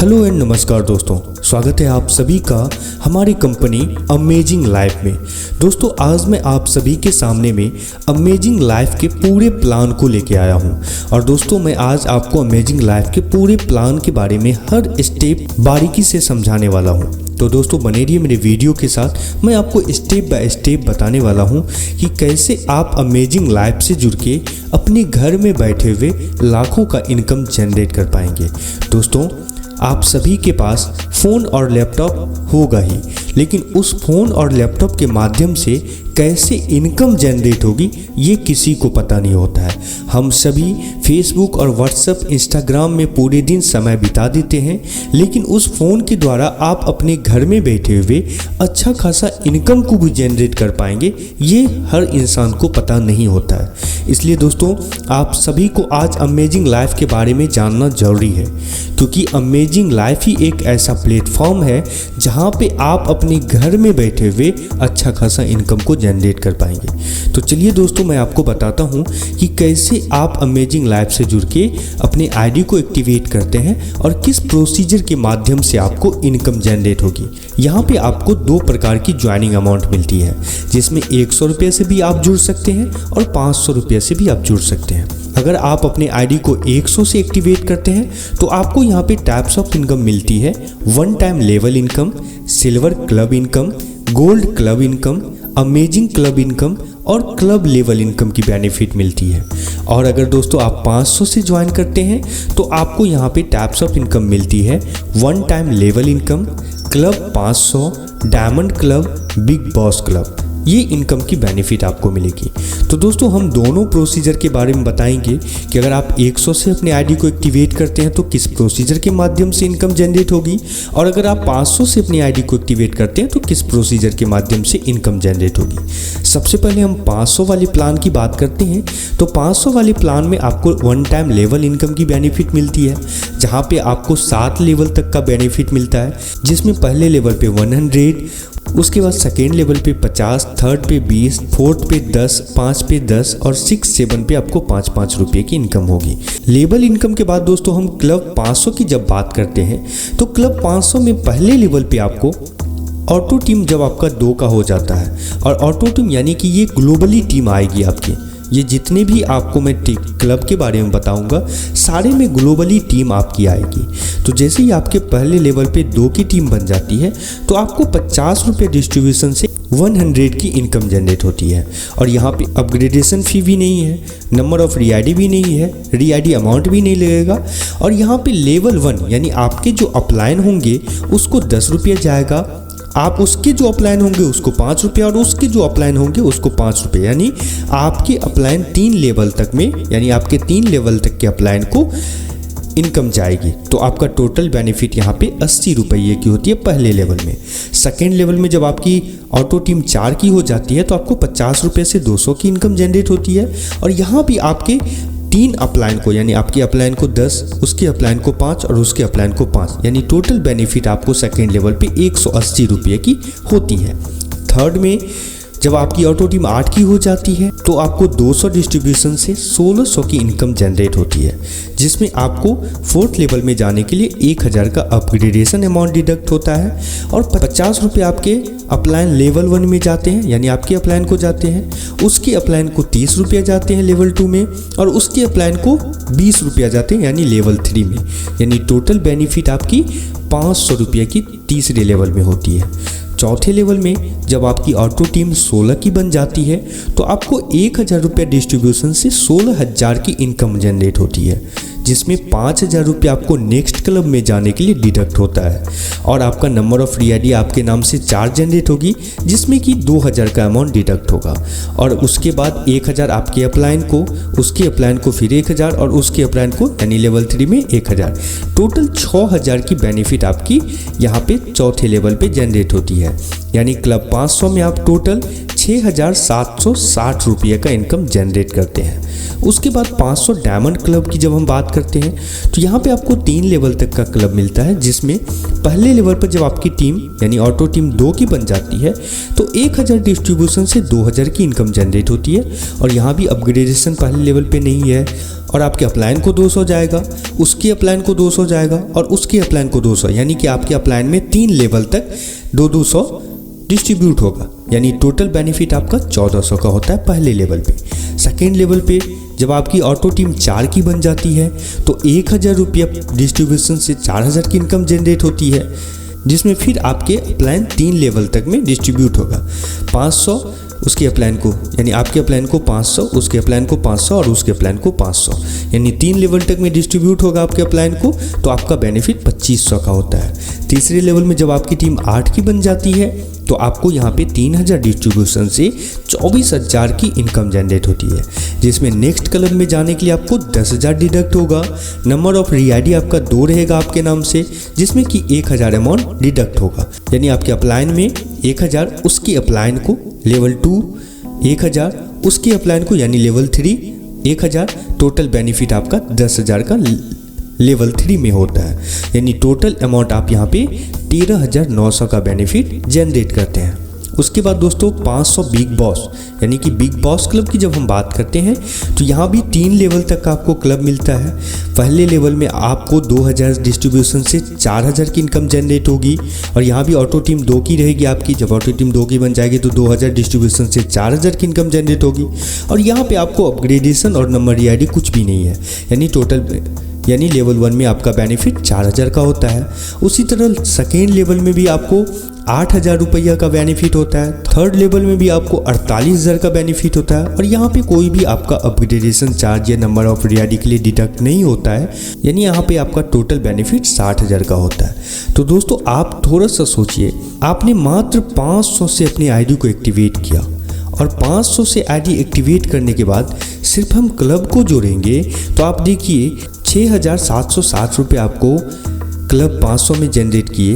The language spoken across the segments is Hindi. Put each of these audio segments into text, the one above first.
हेलो एंड नमस्कार दोस्तों, स्वागत है आप सभी का हमारी कंपनी अमेजिंग लाइफ में। दोस्तों आज मैं आप सभी के सामने में अमेजिंग लाइफ के पूरे प्लान को लेके आया हूं। और दोस्तों मैं आज आपको अमेजिंग लाइफ के पूरे प्लान के बारे में हर स्टेप बारीकी से समझाने वाला हूं। तो दोस्तों बने रहिए मेरे वीडियो के साथ, मैं आपको स्टेप बाय स्टेप बताने वाला हूं कि कैसे आप अमेजिंग लाइफ से जुड़ के अपने घर में बैठे हुए लाखों का इनकम जनरेट कर पाएंगे। दोस्तों आप सभी के पास फ़ोन और लैपटॉप होगा ही, लेकिन उस फ़ोन और लैपटॉप के माध्यम से कैसे इनकम जनरेट होगी ये किसी को पता नहीं होता है। हम सभी फेसबुक और व्हाट्सएप, इंस्टाग्राम में पूरे दिन समय बिता देते हैं, लेकिन उस फ़ोन के द्वारा आप अपने घर में बैठे हुए अच्छा खासा इनकम को भी जनरेट कर पाएंगे ये हर इंसान को पता नहीं होता है। इसलिए दोस्तों आप सभी को आज अमेजिंग लाइफ के बारे में जानना ज़रूरी है, क्योंकि अमेजिंग लाइफ ही एक ऐसा प्लेटफॉर्म है जहाँ पे आप अपने घर में बैठे हुए अच्छा खासा इनकम को जनरेट कर पाएंगे। तो चलिए दोस्तों मैं आपको बताता हूँ कि कैसे आप अमेजिंग लाइफ से जुड़ के अपने आईडी को एक्टिवेट करते हैं और किस प्रोसीजर के माध्यम से आपको इनकम जनरेट होगी। यहाँ पे आपको दो प्रकार की ज्वाइनिंग अमाउंट मिलती है, जिसमें 100 रुपये से भी आप जुड़ सकते हैं और 500 रुपये से भी आप जुड़ सकते हैं। अगर आप अपने आईडी को 100 से एक्टिवेट करते हैं तो आपको यहाँ पे टाइप्स ऑफ इनकम मिलती है: one time level income, silver club income, gold club income, amazing club income और क्लब लेवल इनकम की बेनिफिट मिलती है। और अगर दोस्तों आप 500 से ज्वाइन करते हैं तो आपको यहाँ पे टाइप्स ऑफ इनकम मिलती है: one time level income, club 500, diamond club, big boss club. ये इनकम की बेनिफिट आपको मिलेगी। तो दोस्तों हम दोनों प्रोसीजर के बारे में बताएंगे कि अगर आप 100 से अपने आईडी को एक्टिवेट करते हैं तो किस प्रोसीजर के माध्यम से इनकम जनरेट होगी, और अगर आप 500 से अपनी आईडी को एक्टिवेट करते हैं तो किस प्रोसीजर के माध्यम से इनकम जनरेट होगी। सबसे पहले हम 500 वाले प्लान की बात करते हैं। तो 500 वाले प्लान में आपको वन टाइम लेवल इनकम की बेनिफिट मिलती है, जहाँ पे आपको 7 लेवल तक का बेनिफिट मिलता है, जिसमें पहले लेवल पे 100, उसके बाद सेकेंड लेवल पे 50, थर्ड पे 20, फोर्थ पे 10, 5 पे 10 और 6, 7 पे आपको 5-5 रुपये की इनकम होगी। लेवल इनकम के बाद दोस्तों हम क्लब 500 की जब बात करते हैं तो क्लब 500 में पहले लेवल पे आपको ऑटो टीम जब आपका 2 का हो जाता है, और ऑटो टीम यानी कि ये ग्लोबली टीम आएगी आपकी। ये जितने भी आपको मैं क्लब के बारे में बताऊंगा सारे में ग्लोबली टीम आपकी आएगी। तो जैसे ही आपके पहले लेवल पे 2 की टीम बन जाती है तो आपको 50 रुपये डिस्ट्रीब्यूशन से 100 की इनकम जनरेट होती है। और यहाँ पे अपग्रेडेशन फ़ी भी नहीं है, नंबर ऑफ री-आईडी भी नहीं है, री-आईडी अमाउंट भी नहीं लगेगा। और यहाँ पे लेवल 1 यानी आपके जो अपलाइन होंगे उसको 10 रुपये जाएगा, आप उसके जो अपलाइन होंगे उसको 5 रुपये, और उसके जो अपलाइन होंगे उसको 5 रुपये। यानी आपके अपलाइन 3 लेवल तक में, यानी आपके 3 लेवल तक के अपलाइन को इनकम जाएगी। तो आपका टोटल बेनिफिट यहाँ पे 80 रुपये की होती है पहले लेवल में। सेकेंड लेवल में जब आपकी ऑटो टीम 4 की हो जाती है तो आपको 50 रुपये से 200 की इनकम जनरेट होती है। और यहाँ भी आपके 3 अपलाइन को, यानी आपके अपलाइन को 10, उसके अपलाइन को 5 और उसके अपलाइन को 5, यानी टोटल बेनिफिट आपको सेकेंड लेवल पे 180 रुपये की होती है। थर्ड में जब आपकी ऑटो टीम 8 की हो जाती है तो आपको 200 डिस्ट्रीब्यूशन से 1600 की इनकम जनरेट होती है, जिसमें आपको फोर्थ लेवल में जाने के लिए 1000 का अपग्रेडेशन अमाउंट डिडक्ट होता है, और 50 रुपये आपके अपलाइन लेवल 1 में जाते हैं, यानी आपके अपलाइन को जाते हैं, उसके अपलाइन को 30 रुपये जाते हैं लेवल 2 में, और उसके अपलाइन को 20 रुपये जाते हैं यानी लेवल 3 में। यानी टोटल बेनिफिट आपकी 500 रुपये की तीसरे लेवल में होती है। चौथे लेवल में जब आपकी ऑटो टीम 16 की बन जाती है तो आपको 1000 रुपये डिस्ट्रीब्यूशन से 16,000 की इनकम जनरेट होती है, जिसमें 5000 रुपये आपको नेक्स्ट क्लब में जाने के लिए डिडक्ट होता है, और आपका नंबर ऑफ री-आईडी आपके नाम से 4 जनरेट होगी, जिसमें कि 2000 का अमाउंट डिडक्ट होगा। और उसके बाद 1000 आपके अपलाइन को, उसके अपलाइन को फिर 1000 और उसके अपलाइन को, यानी लेवल 3 में 1000, टोटल 6000 की बेनिफिट आपकी यहाँ पे चौथे लेवल पे जनरेट होती है। यानी क्लब 500 में आप टोटल 6760 रुपये का इनकम जनरेट करते हैं। उसके बाद 500 डायमंड क्लब की जब हम बात करते हैं तो यहाँ पे आपको 3 लेवल तक का क्लब मिलता है, जिसमें पहले लेवल पर जब आपकी टीम यानी ऑटो टीम 2 की बन जाती है तो 1000 डिस्ट्रीब्यूशन से 2000 की इनकम जनरेट होती है। और यहाँ भी अपग्रेडेशन पहले लेवल पे नहीं है, और आपके अपलाइन को 200 जाएगा, उसके अपलाइन को 200 जाएगा और उसके अपलाइन को 200, यानी कि आपके अपलाइन में 3 लेवल तक 200 डिस्ट्रीब्यूट होगा। यानी टोटल बेनिफिट आपका 1400 का होता है पहले लेवल पे। सेकेंड लेवल पे जब आपकी ऑटो टीम 4 की बन जाती है तो 1000 रुपया डिस्ट्रीब्यूशन से 4000 की इनकम जनरेट होती है, जिसमें फिर आपके अपलाइन 3 लेवल तक में डिस्ट्रीब्यूट होगा। 500 उसके अपलाइन को, यानी आपके अपलाइन को 500, उसके अपलाइन को 500 और उसके अपलाइन को 500, यानी 3 लेवल तक में डिस्ट्रीब्यूट होगा आपके अपलाइन को, तो आपका बेनिफिट 2500 का होता है। तीसरे लेवल में जब आपकी टीम 8 की बन जाती है तो आपको यहाँ पे 3000 डिस्ट्रीब्यूशन से 24000 की इनकम जनरेट होती है, जिसमें नेक्स्ट क्लब में जाने के लिए आपको 10000 डिडक्ट होगा। नंबर ऑफ रीआईडी आपका 2 रहेगा आपके नाम से, जिसमें कि 1000 अमाउंट डिडक्ट होगा। यानी आपके अपलाइन में 1000, उसकी अपलाइन को लेवल 2 1000, उसके अपलाइन को यानी लेवल 3 1000, टोटल बेनिफिट आपका 10000 का लेवल 3 में होता है। यानी टोटल अमाउंट आप यहाँ पे 13900 का बेनिफिट जनरेट करते हैं। उसके बाद दोस्तों 500 बिग बॉस, यानी कि बिग बॉस क्लब की जब हम बात करते हैं तो यहाँ भी 3 लेवल तक का आपको क्लब मिलता है। पहले लेवल में आपको 2000 डिस्ट्रीब्यूशन से 4000 की इनकम जनरेट होगी और यहाँ भी ऑटो टीम 2 की रहेगी आपकी। जब ऑटो टीम 2 की बन जाएगी तो 2000 डिस्ट्रीब्यूशन से 4000 की इनकम जनरेट होगी और यहाँ पे आपको अपग्रेडेशन और नंबर ईआईडी कुछ भी नहीं है, यानी टोटल यानी लेवल 1 में आपका बेनिफिट 4000 का होता है। उसी तरह सेकेंड लेवल में भी आपको 8000 रुपया का बेनिफिट होता है। थर्ड लेवल में भी आपको 48000 का बेनिफिट होता है और यहाँ पे कोई भी आपका अपग्रेडेशन चार्ज या नंबर ऑफ रीआईडी के लिए डिडक्ट नहीं होता है, यानी यहाँ पे आपका टोटल बेनिफिट 60000 का होता है। तो दोस्तों आप थोड़ा सा सोचिए, आपने मात्र 500 से अपनी आईडी को एक्टिवेट किया और 500 से आईडी एक्टिवेट करने के बाद सिर्फ हम क्लब को जोड़ेंगे तो आप देखिए 6760 रुपये आपको क्लब 500 में जनरेट किए।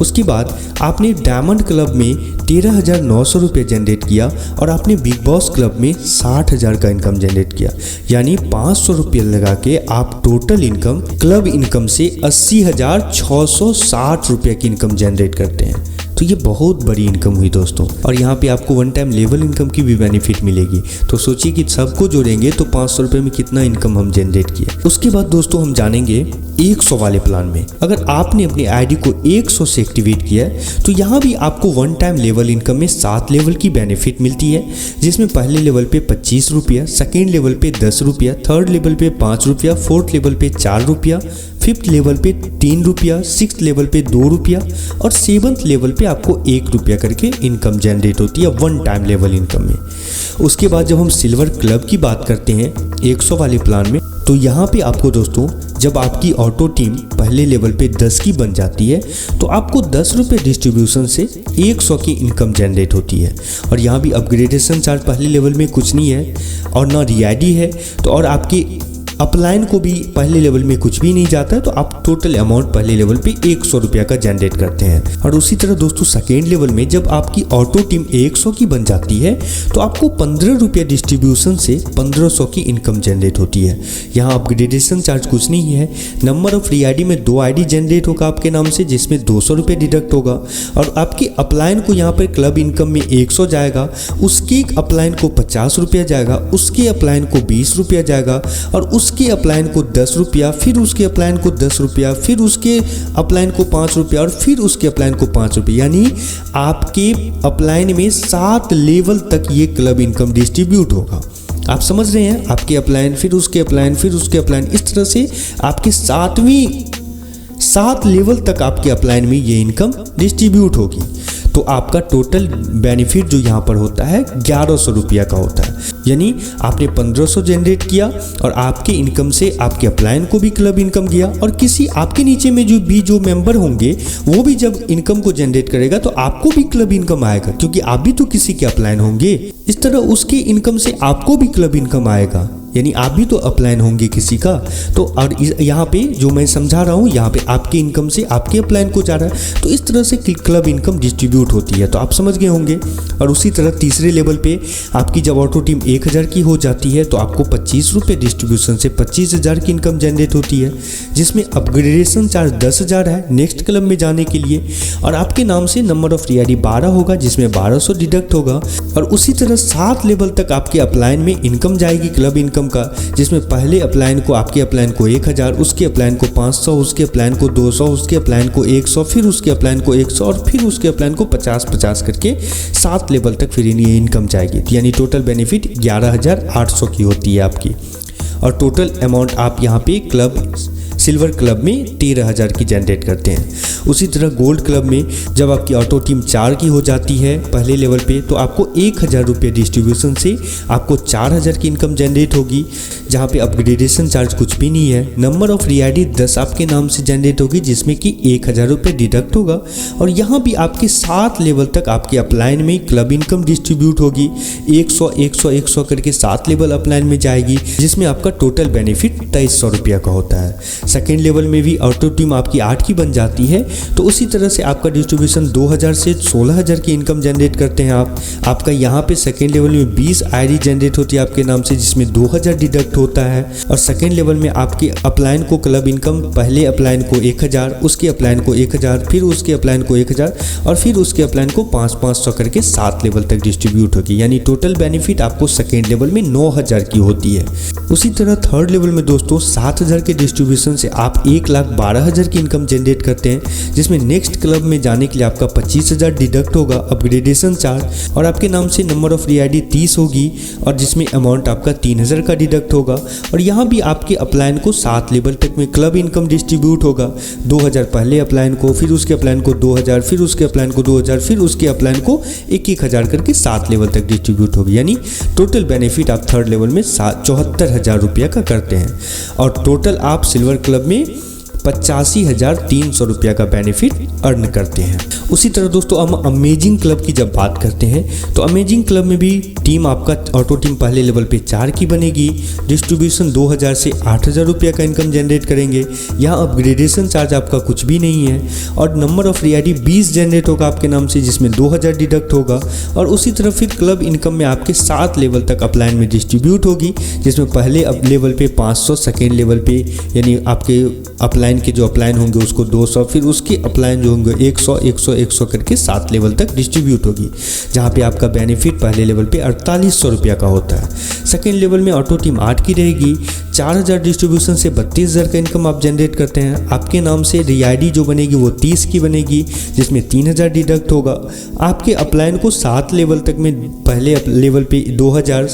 उसके बाद आपने डायमंड क्लब में 13900 रुपये जनरेट किया और आपने बिग बॉस क्लब में 60000 का इनकम जनरेट किया, यानी 500 रुपये लगा के आप टोटल इनकम क्लब इनकम से 80660 रुपये की इनकम जनरेट करते हैं। तो ये बहुत बड़ी इनकम हुई दोस्तों, और यहाँ पे आपको वन टाइम लेवल इनकम की भी बेनिफिट मिलेगी। तो सोचिए कि सबको जोड़ेंगे तो 500 रुपये में कितना इनकम हम जनरेट किए। उसके बाद दोस्तों हम जानेंगे 100 वाले प्लान में। अगर आपने अपनी आईडी को 100 से एक्टिवेट किया है तो यहाँ भी आपको वन टाइम लेवल इनकम में 7 लेवल की बेनिफिट मिलती है, जिसमें पहले लेवल पे 25 रुपया, सेकेंड लेवल पे 10 रुपया, थर्ड लेवल पे 5 रुपया, फोर्थ लेवल पे 4 रुपया, फिफ्थ लेवल पे 3 रुपया, सिक्स्थ लेवल पे 2 रुपया और सेवंथ लेवल पे आपको 1 रुपया करके इनकम जनरेट होती है वन टाइम लेवल इनकम में। उसके बाद जब हम सिल्वर क्लब की बात करते हैं 100 वाले प्लान में, तो यहाँ पे आपको दोस्तों जब आपकी ऑटो टीम पहले लेवल पे 10 की बन जाती है तो आपको 10 रुपये डिस्ट्रीब्यूशन से 100 की इनकम जनरेट होती है। और यहाँ भी अपग्रेडेशन चार्ज पहले लेवल में कुछ नहीं है और ना रीआईडी है, तो और आपकी अपलाइन को भी पहले लेवल में कुछ भी नहीं जाता है, तो आप टोटल अमाउंट पहले लेवल पे 100 रुपया का जनरेट करते हैं। और उसी तरह दोस्तों सेकेंड लेवल में जब आपकी ऑटो टीम 100 की बन जाती है तो आपको 15 रुपया डिस्ट्रीब्यूशन से 1500 की इनकम जनरेट होती है। यहाँ अपग्रेडेशन चार्ज कुछ नहीं है। नंबर ऑफ रीआईडी में 2 आईडी जनरेट होगा आपके नाम से, जिसमें 200 रुपये डिडक्ट होगा और आपकी अपलाइन को यहाँ पर क्लब इनकम में 100 जाएगा, उसकी अपलाइन को 50 रुपया जाएगा, उसके अपलाइन को 20 रुपया जाएगा और उसके अपलाइन को 10 रुपया, फिर उसके अपलाइन को 10 रुपया, फिर उसके अपलाइन को 5 रुपया और फिर उसके अपलाइन को 5 रुपया, यानी आपके अपलाइन में 7 लेवल तक ये क्लब इनकम डिस्ट्रीब्यूट होगा। आप समझ रहे हैं, आपके अपलाइन, फिर उसके अपलाइन, फिर उसके अपलाइन, इस तरह से आपके 7 लेवल तक आपके अपलाइन में ये इनकम डिस्ट्रीब्यूट होगी। तो आपका टोटल बेनिफिट जो यहाँ पर होता है 1100 रुपया का होता है, यानी आपने 1500 जनरेट किया और आपके इनकम से आपके अपलाइन को भी क्लब इनकम गया और किसी आपके नीचे में जो मेंबर होंगे वो भी जब इनकम को जनरेट करेगा तो आपको भी क्लब इनकम आएगा, क्योंकि आप भी तो किसी के अपलाइन होंगे। इस तरह उसके इनकम से आपको भी क्लब इनकम आएगा, यानी आप भी तो अपलाइन होंगे किसी का। तो और यहाँ पे जो मैं समझा रहा हूँ, यहाँ पे आपके इनकम से आपके अपलाइन को जा रहा है, तो इस तरह से क्लब इनकम डिस्ट्रीब्यूट होती है। तो आप समझ गए होंगे। और उसी तरह तीसरे लेवल पे आपकी जब ऑटो टीम 1000 की हो जाती है तो आपको 25 रुपये डिस्ट्रीब्यूशन से 25000 की इनकम जनरेट होती है, जिसमें अपग्रेडेशन चार्ज 10000 है नेक्स्ट क्लब में जाने के लिए, और आपके नाम से नंबर ऑफ रीआईडी 12 होगा, जिसमें 1200 डिडक्ट होगा। और उसी तरह 7 लेवल तक आपके अपलाइन में इनकम जाएगी क्लब इनकम इनकम का, जिसमें पहले अपलाइन को आपके अपलाइन को 1000, उसके अपलाइन को 500, उसके अपलाइन को 200, उसके अपलाइन को 100, फिर उसके अपलाइन को 100 और फिर उसके अपलाइन को 50-50 करके 7 लेवल तक फिर ये इनकम जाएगी। यानी टोटल बेनिफिट 11,800 की होती है आपकी। और टोटल अमाउंट आप यहाँ पे क्लब सिल्वर क्लब में 13,000 की जनरेट करते हैं। उसी तरह गोल्ड क्लब में जब आपकी ऑटो टीम 4 की हो जाती है पहले लेवल पे, तो आपको 1,000 रुपये डिस्ट्रीब्यूशन से आपको 4,000 की इनकम जनरेट होगी, जहाँ पे अपग्रेडेशन चार्ज कुछ भी नहीं है। नंबर ऑफ रियाडी 10 आपके नाम से जनरेट होगी, जिसमें कि 1,000 रुपये डिडक्ट होगा। और यहाँ भी आपके 7 लेवल तक आपके अपलाइन में क्लब इनकम डिस्ट्रीब्यूट होगी, 100 100 100 करके 7 लेवल अपलाइन में जाएगी, जिसमें आपका टोटल बेनिफिट 2300 रुपया का होता है। सेकेंड लेवल में भी ऑटो टीम आपकी 8 की बन जाती है, तो उसी तरह से आपका डिस्ट्रीब्यूशन 2000 से 16,000 की इनकम जनरेट करते हैं आप। आपका यहाँ पे सेकेंड लेवल में 20 आईडी जनरेट होती है आपके नाम से, जिसमें 2000 डिडक्ट होता है। और सेकेंड लेवल में आपके अपलाइन को क्लब इनकम, पहले अपलाइन को 1000, उसके अपलाइन को 1000, फिर उसके अपलाइन को 1000 और फिर उसके अपलाइन को 500 करके 7 लेवल तक डिस्ट्रीब्यूट होगी। यानी टोटल बेनिफिट आपको सेकेंड लेवल में 9000 की होती है। उसी तरह थर्ड लेवल में दोस्तों 7000 के डिस्ट्रीब्यूशन से आप 1,12,000 की इनकम जनरेट करते हैं, जिसमें नेक्स्ट क्लब में जाने के लिए आपका 25,000 डिडक्ट होगा अपग्रेडेशन चार्ज, और आपके नाम से नंबर ऑफ रियाडी 30 होगी, और जिसमें अमाउंट आपका 3,000 का डिडक्ट होगा। और यहाँ भी आपके अपलाइन को 7 लेवल तक में क्लब इनकम डिस्ट्रीब्यूट होगा, 2000 पहले अपलाइन को, फिर उसके अपलाइन को 2000, फिर उसके अपलाइन को 2000, फिर उसके अपलाइन को 1,000 करके 7 लेवल तक डिस्ट्रीब्यूट होगी। यानी टोटल बेनिफिट आप थर्ड लेवल में 74,000 रुपया का करते हैं। और टोटल आप सिल्वर क्लब में 85,300 रुपया का बेनिफिट अर्न करते हैं। उसी तरह दोस्तों हम अमेजिंग क्लब की जब बात करते हैं, तो अमेजिंग क्लब में भी टीम आपका ऑटो टीम पहले लेवल पे 4 की बनेगी, डिस्ट्रीब्यूशन 2000 से 8000 रुपया का इनकम जनरेट करेंगे। यहाँ अपग्रेडेशन चार्ज आपका कुछ भी नहीं है, और नंबर ऑफ रियाडी 20 जनरेट होगा आपके नाम से, जिसमें 2000 डिडक्ट होगा। और उसी तरह फिर क्लब इनकम में आपके 7 लेवल तक अपलाइन में डिस्ट्रीब्यूट होगी, जिसमें पहले लेवल पे 500, सेकेंड लेवल पे यानी आपके अपलाइन के जो अपलाइन होंगे उसको 200, फिर उसके अपलाइन जो होंगे 100 100 100 करके 7 लेवल तक डिस्ट्रीब्यूट होगी, जहाँ पे आपका बेनिफिट पहले लेवल पे 4800 रुपया का होता है। सेकेंड लेवल में ऑटो टीम 8 की रहेगी, 4000 डिस्ट्रीब्यूशन से 32,000 का इनकम आप जनरेट करते हैं। आपके नाम से रियाडी जो बनेगी वो 30 की बनेगी, जिसमें 3000 डिडक्ट होगा। आपके अपलाइन को 7 लेवल तक में पहले लेवल पे 2000,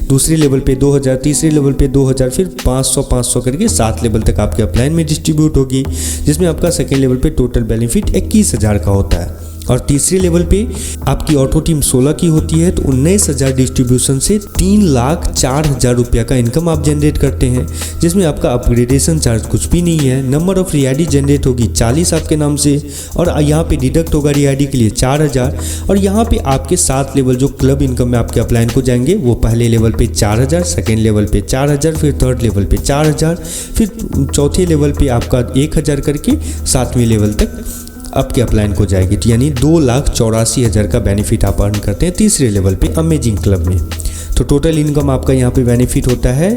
दूसरे लेवल पे 2000, तीसरे लेवल पे 2000, फिर 500 करके 7 लेवल तक आपके अपलाइन में डिस्ट्रीब्यूट होगी, जिसमें आपका सेकेंड लेवल पे टोटल बेनिफिट 21,000 का होता है। और तीसरे लेवल पे आपकी ऑटो टीम 16 की होती है, तो 19,000 डिस्ट्रीब्यूशन से 3,04,000 रुपया का इनकम आप जनरेट करते हैं, जिसमें आपका अपग्रेडेशन चार्ज कुछ भी नहीं है। नंबर ऑफ रियाडी जनरेट होगी 40 आपके नाम से, और यहाँ पे डिडक्ट होगा रियाडी के लिए 4000। और यहाँ पे आपके 7 लेवल जो क्लब इनकम में आपके अपलाइन को जाएंगे वो पहले लेवल पे 4000, सेकेंड लेवल पे 4000, फिर थर्ड लेवल पे 4000, फिर चौथे लेवल पे आपका 1000 करके 7वें लेवल तक आपके अपलाइन को जाएगी। यानी 2,84,000 का बेनिफिट आप अर्न करते हैं तीसरे लेवल पे अमेजिंग क्लब में। तो टोटल इनकम आपका यहाँ पे बेनिफिट होता है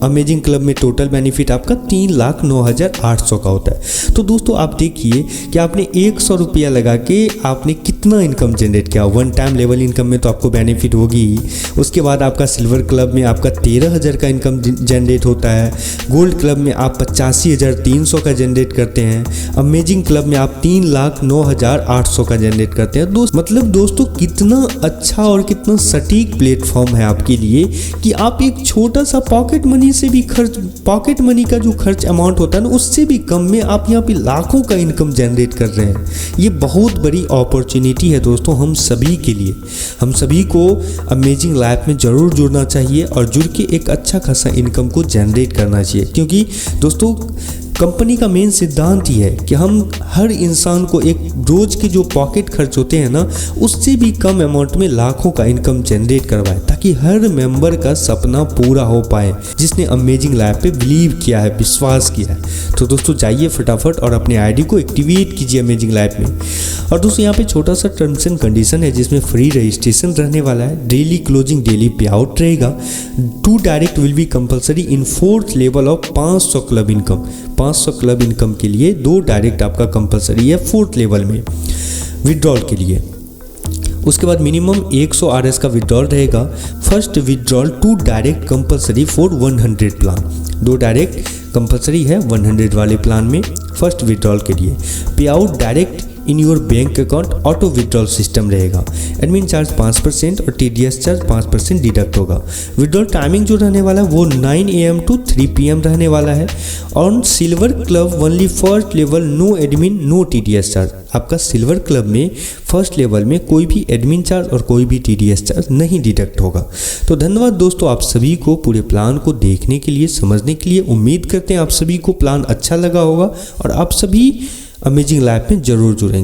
अमेजिंग क्लब में टोटल बेनिफिट आपका 3,09,800 का होता है। तो दोस्तों आप देखिए कि आपने 100 रुपया लगा के आपने कितना इनकम जनरेट किया। वन टाइम लेवल इनकम में तो आपको बेनिफिट होगी ही, उसके बाद आपका सिल्वर क्लब में आपका 13,000 का इनकम जनरेट होता है, गोल्ड क्लब में आप 85,300 का जनरेट करते हैं, अमेजिंग क्लब में आप 3,09,800 का जनरेट करते हैं। मतलब दोस्तों कितना अच्छा और कितना सटीक प्लेटफॉर्म है आपके लिए कि आप एक छोटा सा पॉकेट मनी से भी पॉकेट मनी का जो खर्च अमाउंट होता है ना, उससे भी कम में आप यहाँ पे लाखों का इनकम जनरेट कर रहे हैं। ये बहुत बड़ी अपॉर्चुनिटी है दोस्तों हम सभी के लिए। हम सभी को अमेजिंग लाइफ में ज़रूर जुड़ना चाहिए और जुड़ के एक अच्छा खासा इनकम को जनरेट करना चाहिए, क्योंकि दोस्तों कंपनी का मेन सिद्धांत ही है कि हम हर इंसान को एक रोज़ के जो पॉकेट खर्च होते हैं ना, उससे भी कम अमाउंट में लाखों का इनकम जनरेट करवाए, ताकि हर मेंबर का सपना पूरा हो पाए जिसने अमेजिंग लाइफ पे बिलीव किया है, विश्वास किया है। तो दोस्तों जाइए फटाफट और अपने आईडी को एक्टिवेट कीजिए अमेजिंग लाइफ में। और दोस्तों यहाँ पे छोटा सा टर्म्स एंड कंडीशन है जिसमें फ्री रजिस्ट्रेशन रहने वाला है, डेली क्लोजिंग डेली पे आउट रहेगा, 2 direct will be compulsory in 4th level of 500 club income. 500 club income के लिए 2 डायरेक्ट आपका कंपलसरी है 4th लेवल में विड्रॉल के लिए। उसके बाद मिनिमम 100 RS का विड्रॉल रहेगा। First withdrawal 2 direct compulsory for 100 plan, 2 direct compulsory है 100 वाले प्लान में फर्स्ट विड्रॉल के लिए। पे out direct in your bank account, auto withdrawal system रहेगा। एडमिन चार्ज 5% और TDS चार्ज 5% डिडक्ट होगा। विड्रॉल टाइमिंग जो रहने वाला है वो 9 AM to 3 PM रहने वाला है। On silver club only first level, no admin no TDS charge. आपका सिल्वर क्लब में फर्स्ट लेवल में कोई भी एडमिन चार्ज और कोई भी TDS चार्ज नहीं डिडक्ट होगा। तो धन्यवाद दोस्तों आप सभी को पूरे प्लान को देखने के लिए, समझने के लिए। उम्मीद करते हैं आप सभी को प्लान अच्छा लगा होगा और आप सभी अमेजिंग लाइफ में जरूर जुड़ेंगे।